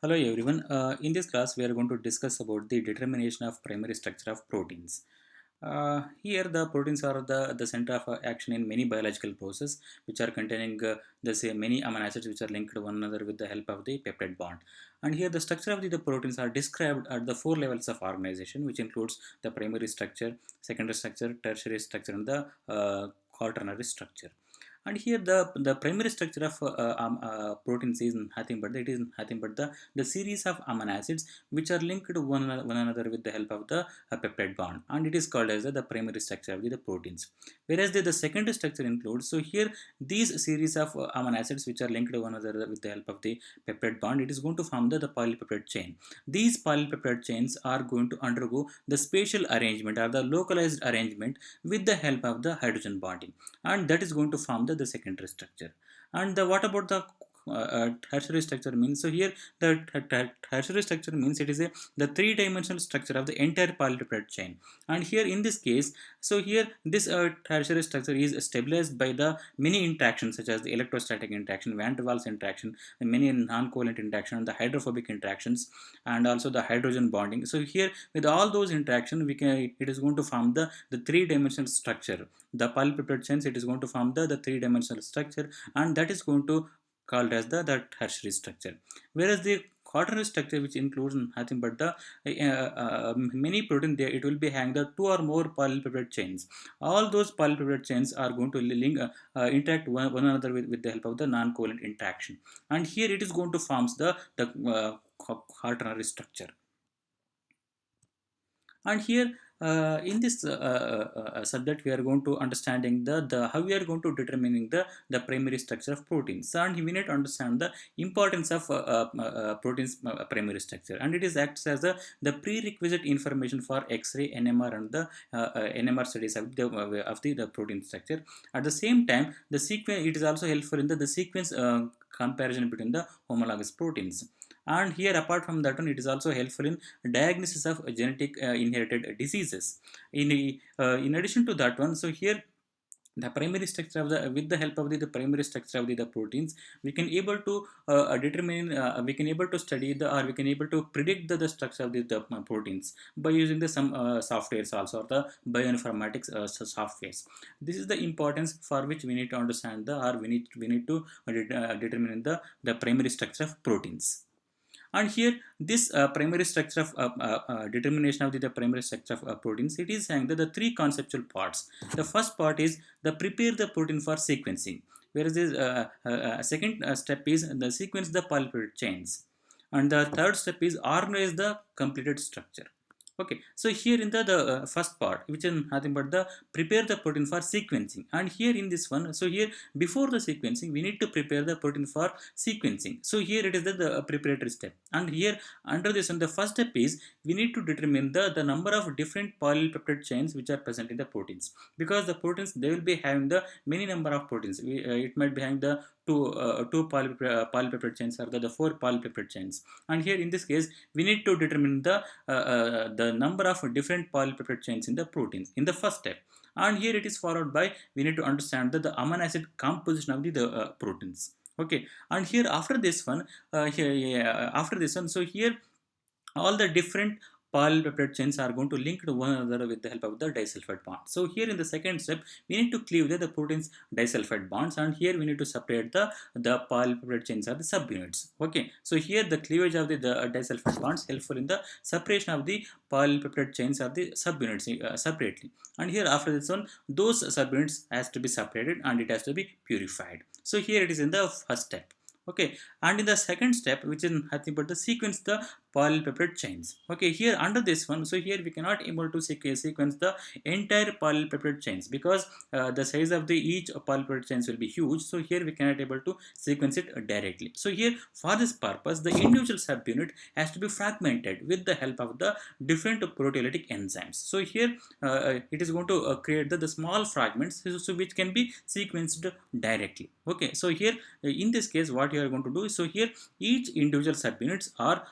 Hello everyone. In this class, we are going to discuss about the determination of primary structure of proteins. Here, the proteins are the center of action in many biological processes, which are containing the say many amino acids which are linked to one another with the help of the peptide bond. And here, the structure of the proteins are described at the four levels of organization, which includes the primary structure, secondary structure, tertiary structure, and the quaternary structure. And here the primary structure of proteins is nothing but the series of amino acids which are linked to one another with the help of the peptide bond, and it is called as the primary structure of the proteins. Whereas the secondary structure includes, so here these series of amino acids which are linked to one another with the help of the peptide bond, it is going to form the polypeptide chain. These polypeptide chains are going to undergo the spatial arrangement or the localized arrangement with the help of the hydrogen bonding, and that is going to form the secondary structure. And what about the tertiary structure means? So here the tertiary structure means it is the three-dimensional structure of the entire polypeptide chain. And here in this case, so here this tertiary structure is stabilized by the many interactions such as the electrostatic interaction, van der Waals interaction, the many non-covalent interaction, the hydrophobic interactions, and also the hydrogen bonding. So here with all those interactions, we can it is going to form the three-dimensional structure. The polypeptide chains, it is going to form the three-dimensional structure, and that is going to called as the tertiary structure. Whereas the quaternary structure, which includes nothing but the many protein there, it will be having the two or more polypeptide chains. All those polypeptide chains are going to link interact one another with the help of the non-covalent interaction, and here it is going to forms the quaternary structure. And here in this subject, we are going to understanding the how we are going to determining the primary structure of proteins, and we need to understand the importance of proteins primary structure, and it is acts as the prerequisite information for X-ray, NMR, and the NMR studies of the protein structure. At the same time, the sequence, it is also helpful in the sequence comparison between the homologous proteins. And here, apart from that one, it is also helpful in diagnosis of genetic inherited diseases. In addition to that one, so here the primary structure of the with the help of the primary structure of the proteins, we can able to determine we can able to study the or we can able to predict the structure of the proteins by using the some softwares also, or the bioinformatics softwares. This is the importance for which we need to understand the or we need to determine the primary structure of proteins. And here this primary structure of determination of the primary structure of proteins, it is saying that the three conceptual parts. The first part is the prepare the protein for sequencing, whereas the second step is the sequence the polypeptide chains, and the third step is organize the completed structure. Okay, so here in the first part, which is nothing but the prepare the protein for sequencing, and here in this one, so here before the sequencing, we need to prepare the protein for sequencing. So here it is the preparatory step, and here under this one, the first step is we need to determine the number of different polypeptide chains which are present in the proteins, because the proteins, they will be having the many number of proteins. It might be having the two polypeptide chains, or the four polypeptide chains, and here in this case we need to determine the number of different polypeptide chains in the proteins in the first step. And here it is followed by we need to understand the amino acid composition of the proteins. Okay, and here after this one, after this one, so here all the different polypeptide chains are going to link to one another with the help of the disulfide bond. So here in the second step, we need to cleave the proteins disulfide bonds, and here we need to separate the polypeptide chains or the subunits. Okay, so here the cleavage of the disulfide bonds helpful in the separation of the polypeptide chains or the subunits separately. And here after this one, those subunits has to be separated and it has to be purified. So here it is in the first step. Okay, and in the second step, which is nothing but the sequence the polypeptide chains. Okay, here under this one, so here we cannot able to sequence the entire polypeptide chains, because the size of the each polypeptide chains will be huge. So here we cannot able to sequence it directly. So here for this purpose, the individual subunit has to be fragmented with the help of the different proteolytic enzymes. So here it is going to create the small fragments, so which can be sequenced directly. Okay, so here in this case what you are going to do is, so here each individual subunits are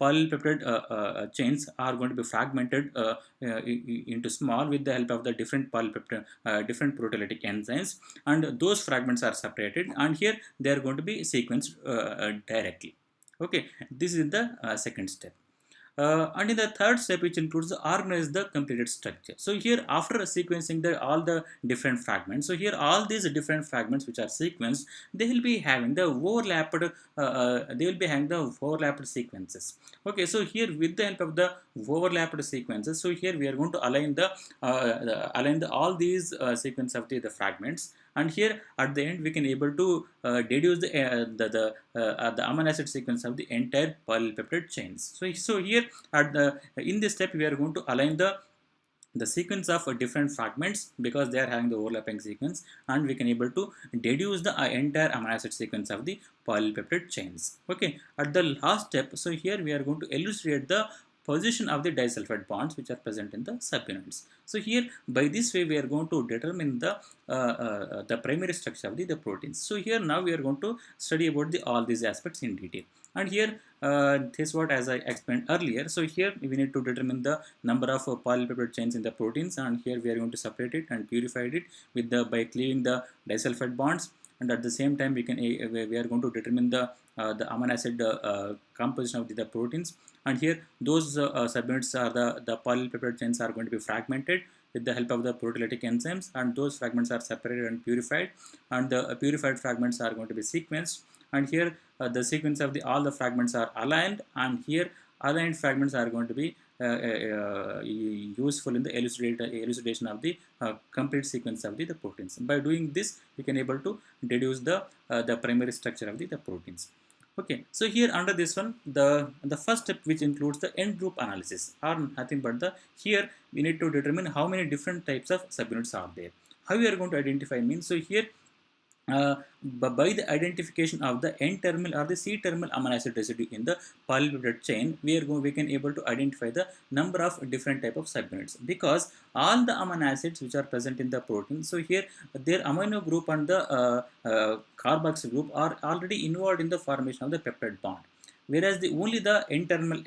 polypeptide chains are going to be fragmented into small with the help of the different polypeptide different proteolytic enzymes, and those fragments are separated, and here they are going to be sequenced directly. Okay, this is the second step. And in the third step, which includes the organize the completed structure. So here, after sequencing all the different fragments, so here all these different fragments which are sequenced, they will be having the overlapped sequences. Okay, so here with the help of the overlapped sequences, so here we are going to align all these sequence of the fragments, and here at the end we can able to deduce the amino acid sequence of the entire polypeptide chains. So here in this step we are going to align the sequence of different fragments because they are having the overlapping sequence, and we can able to deduce the entire amino acid sequence of the polypeptide chains. Okay, at the last step, so here we are going to elucidate the position of the disulfide bonds which are present in the subunits. So here by this way we are going to determine the primary structure of the proteins. So here now we are going to study about all these aspects in detail. And here this what as I explained earlier. So here we need to determine the number of polypeptide chains in the proteins, and here we are going to separate it and purify it with the by cleaving the disulfide bonds. And at the same time we are going to determine the amino acid composition of the proteins. And here those subunits are the polypeptide chains are going to be fragmented with the help of the proteolytic enzymes, and those fragments are separated and purified, and the purified fragments are going to be sequenced. And here the sequence of all the fragments are aligned, and here aligned fragments are going to be useful in the elucidation of the complete sequence of the proteins. By doing this, we can able to deduce the primary structure of the proteins. Okay, so here under this one, the first step, which includes the end group analysis, are nothing but here we need to determine how many different types of subunits are there. How we are going to identify means, so here by the identification of the N-terminal or the C-terminal amino acid residue in the polypeptide chain, we can able to identify the number of different type of subunits, because all the amino acids which are present in the protein, so here their amino group and the carboxyl group are already involved in the formation of the peptide bond, whereas only the N-terminal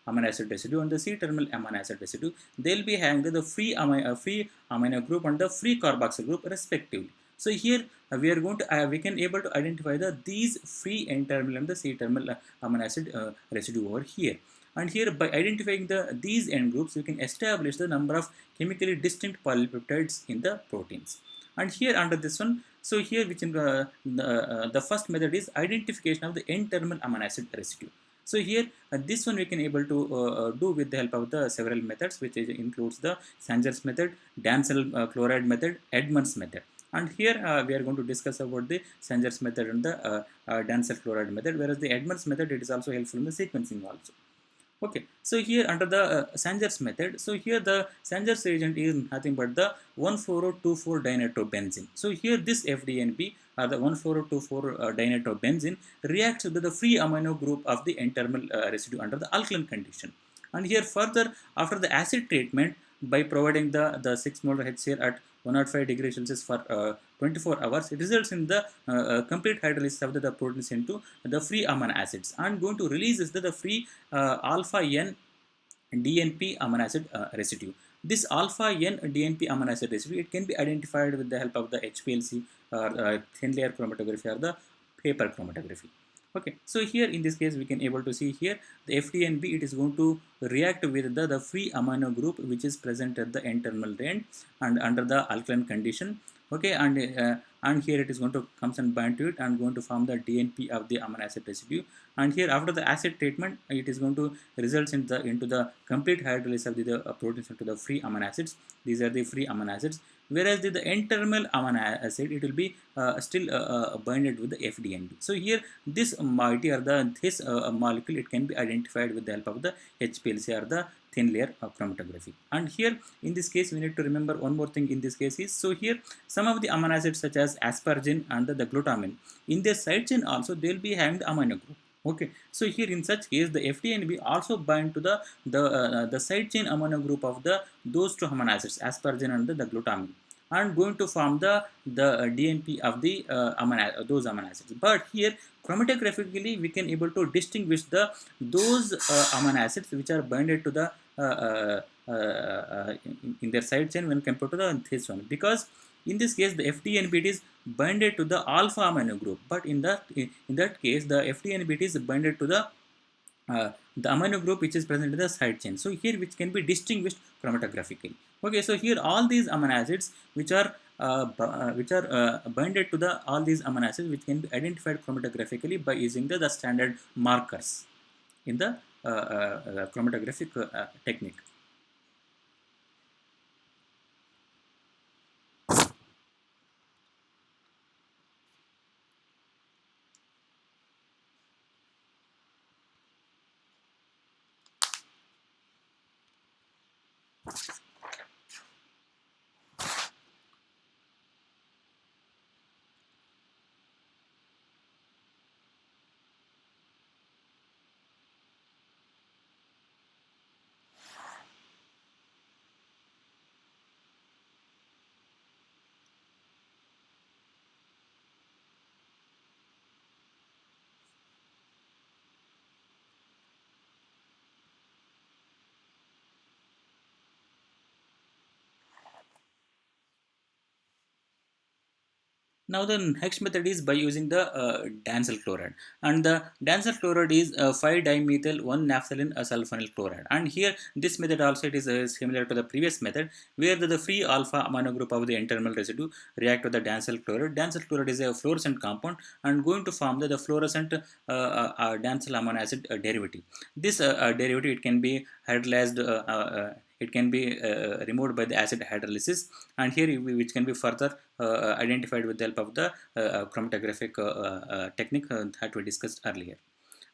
amino acid residue and the C-terminal amino acid residue, they will be having the free amino group and the free carboxyl group respectively. So here we are going to we can able to identify these free N-terminal and the C-terminal amino acid residue over here. And here by identifying these end groups, we can establish the number of chemically distinct polypeptides in the proteins. And here under this one, so here which in the first method is identification of the N-terminal amino acid residue. So here this one we can able to do with the help of the several methods, which includes the Sanger's method, Dancel chloride method, Edmonds method. And here we are going to discuss about the Sanger's method and the Dancel chloride method, whereas the Edmonds method, it is also helpful in the sequencing also. Okay, so here under the Sanger's method, so here the Sanger's reagent is nothing but the 1,4,2,4-dinitrobenzene. So here this FDNB or the 1,4,2,4-dinitrobenzene reacts with the free amino group of the N-terminal residue under the alkaline condition. And here further, after the acid treatment, by providing the 6 molar HCl at 105 degrees Celsius for 24 hours, it results in the complete hydrolysis of the proteins into the free amino acids, and going to release the free alpha N DNP amino acid residue. This alpha N DNP amino acid residue, it can be identified with the help of the HPLC or thin layer chromatography or the paper chromatography. Okay, so here in this case we can able to see here the FDNB, it is going to react with the free amino group which is present at the N-terminal end and under the alkaline condition. Okay, and here it is going to comes and bind to it and going to form the DNP of the amino acid residue. And here after the acid treatment, it is going to result into the complete hydrolysis of the proteins into the free amino acids. These are the free amino acids, whereas the N-terminal amino acid, it will be still binded with the FDNB. So here this moiety or this molecule, it can be identified with the help of the HPLC or the thin layer chromatography. And here in this case we need to remember one more thing in this case is, so here some of the amino acids such as asparagine and the glutamine, in their side chain also they will be having the amino group. Okay, so here in such case the FDNB also bind to the side chain amino group of those two amino acids, asparagine and the glutamine, and going to form the DNP of the those amino acids. But here chromatographically we can able to distinguish those amino acids which are binded to the in their side chain when compared to this one, because In this case, the FDNBT is binded to the alpha amino group, but in that case, the FDNBT is binded to the amino group which is present in the side chain. So here which can be distinguished chromatographically. Okay, so here all these amino acids which are binded to the all these amino acids which can be identified chromatographically by using the standard markers in the chromatographic technique. Now the next method is by using the Dancel chloride, and the Dancel chloride is 5-dimethyl 1-naphthalene sulfonyl chloride. And here this method also it is similar to the previous method, where the free alpha amino group of the N-terminal residue react with the Dancel chloride. Dancel chloride is a fluorescent compound and going to form the fluorescent Dancel amino acid derivative. This derivative it can be hydrolyzed. It can be removed by the acid hydrolysis, and here which can be further identified with the help of the chromatographic technique that we discussed earlier.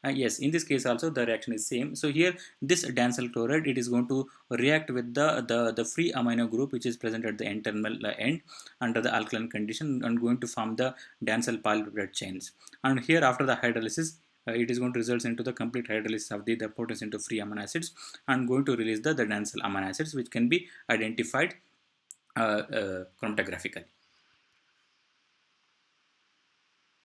Yes, in this case also the reaction is same. So here this Dancel chloride it is going to react with the free amino group which is present at the N-terminal end under the alkaline condition and going to form the Dancel polypeptide chains. And here after the hydrolysis it is going to result into the complete hydrolysis of the potential into free amino acids and going to release the Dancel amino acids which can be identified chromatographically.